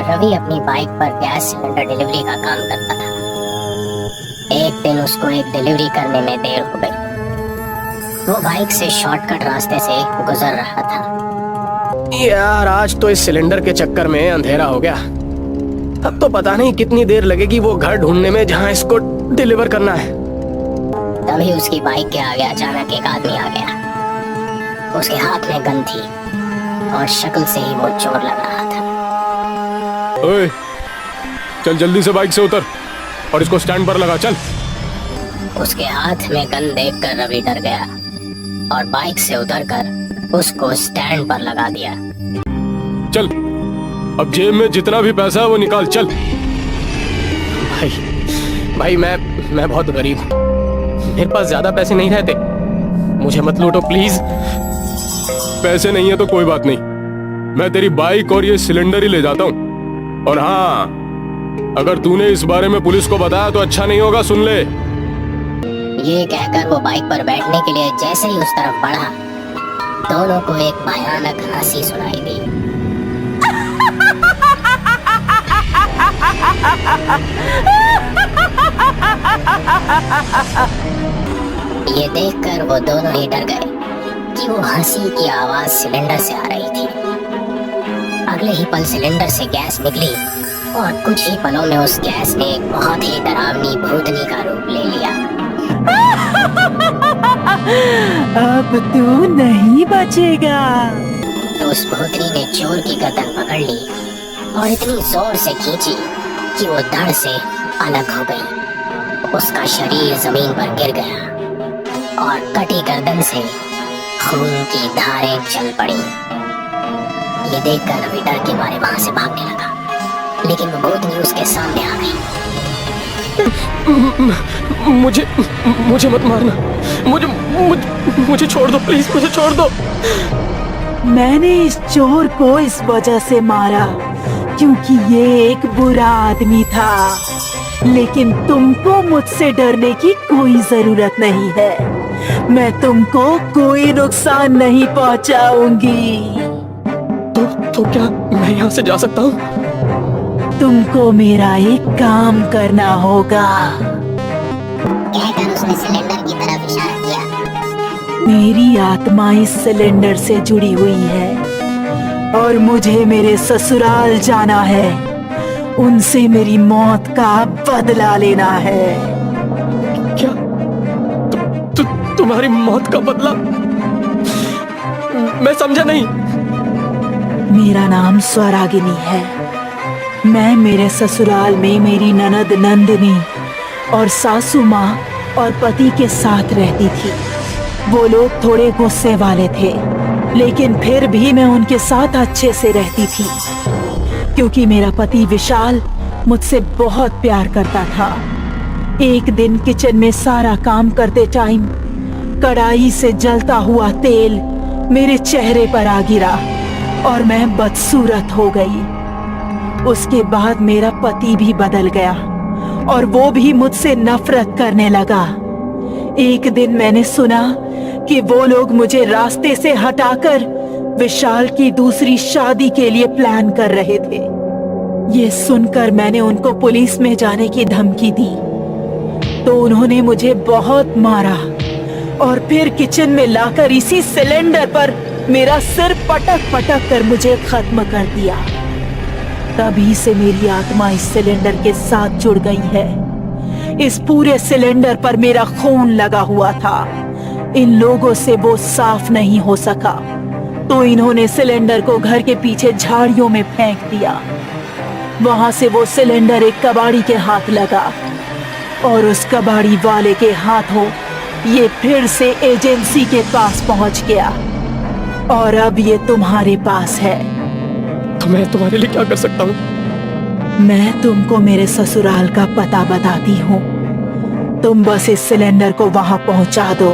रवि अपनी बाइक पर gas cylinder delivery का काम करता था। एक दिन उसको एक डिलीवरी करने में देर हो गई। वो बाइक से शॉर्टकट रास्ते से गुजर रहा था। यार आज तो इस सिलेंडर के चक्कर में अंधेरा हो गया। अब तो पता नहीं कितनी देर लगेगी वो घर ढूंढने में जहां इसको डिलीवर करना है। तभी उसकी बाइक के आगे अचानक एक आदमी आ गया। उसके हाथ में गन थी और शक्ल से ही वो चोर लग रहा था। ओए, चल जल्दी से बाइक से उतर और इसको स्टैंड पर लगा, चल। उसके हाथ में गन देखकर रवि डर गया और बाइक से उतरकर उसको स्टैंड पर लगा दिया। चल, अब जेब में जितना भी पैसा है वो निकाल, चल। भाई मैं बहुत गरीब हूँ, मेरे पास ज्यादा पैसे नहीं रहते, मुझे मत लूटो प्लीज। पैसे नहीं है तो कोई बात नहीं, मैं तेरी बाइक और ये सिलेंडर ही ले जाता हूँ। और हाँ, अगर तूने इस बारे में पुलिस को बताया तो अच्छा नहीं होगा, सुन ले। ये कहकर वो बाइक पर बैठने के लिए जैसे ही उस तरफ बढ़ा, दोनों को एक भयानक हंसी सुनाई दी। ये देखकर वो दोनों ही डर गए कि वो हंसी की आवाज सिलेंडर से आ रही थी। अगले ही पल सिलेंडर से गैस निकली और कुछ ही पलों में उस गैस ने एक बहुत ही डरावनी भूतनी का रूप ले लिया। अब तू नहीं बचेगा। तो उस भूतनी ने चोर की गर्दन पकड़ ली और इतनी जोर से खींची कि वो धड़ से अलग हो गई। उसका शरीर जमीन पर गिर गया और कटी गर्दन से खून की धारें चल पड़ी। ये देखकर रवि डर के मारे वहां से भागने लगा, लेकिन वो भूतनी उसके सामने आ गई। मुझे मत मारना, मुझे छोड़ दो प्लीज, मुझे छोड़ दो। मैंने इस चोर को इस वजह से मारा क्योंकि ये एक बुरा आदमी था, लेकिन तुमको मुझसे डरने की कोई जरूरत नहीं है। मैं तुमको कोई नुकसान नहीं पहुंचाऊंगी। तो क्या मैं यहाँ से जा सकता हूँ? तुमको मेरा एक काम करना होगा। कहकर उसने सिलेंडर की तरफ इशारा किया। मेरी आत्मा इस सिलेंडर से जुड़ी हुई है और मुझे मेरे ससुराल जाना है। उनसे मेरी मौत का बदला लेना है। क्या तुम्हारी मौत का बदला? मैं समझा नहीं। मेरा नाम स्वरागिनी है। मैं मेरे ससुराल में मेरी ननद नंदिनी और सासू माँ और पति के साथ रहती थी। वो लोग थोड़े गुस्से वाले थे, लेकिन फिर भी मैं उनके साथ अच्छे से रहती थी क्योंकि मेरा पति विशाल मुझसे बहुत प्यार करता था। एक दिन किचन में सारा काम करते टाइम कढ़ाई से जलता हुआ तेल मेरे चेहरे पर आ गिरा और मैं बदसूरत हो गई। उसके बाद मेरा पति भी बदल गया और वो भी मुझसे नफरत करने लगा। एक दिन मैंने सुना कि वो लोग मुझे रास्ते से हटाकर विशाल की दूसरी शादी के लिए प्लान कर रहे थे। ये सुनकर मैंने उनको पुलिस में जाने की धमकी दी, तो उन्होंने मुझे बहुत मारा और फिर किचन में लाकर इसी सिलेंडर पर मेरा सिर पटक पटक कर मुझे खत्म कर दिया। तभी से मेरी आत्मा इस सिलेंडर के साथ जुड़ गई है। इस पूरे सिलेंडर पर मेरा खून लगा हुआ था। इन लोगों से वो साफ नहीं हो सका, तो इन्होंने सिलेंडर को घर के पीछे झाड़ियों में फेंक दिया। वहां से वो सिलेंडर एक कबाड़ी के हाथ लगा और उस कबाड़ी वाले के हाथों ये फिर से एजेंसी के पास पहुंच गया और अब ये तुम्हारे पास है। तो मैं तुम्हारे लिए क्या कर सकता हूँ? मैं तुमको मेरे ससुराल का पता बताती हूँ। तुम बस इस सिलेंडर को वहां पहुंचा दो।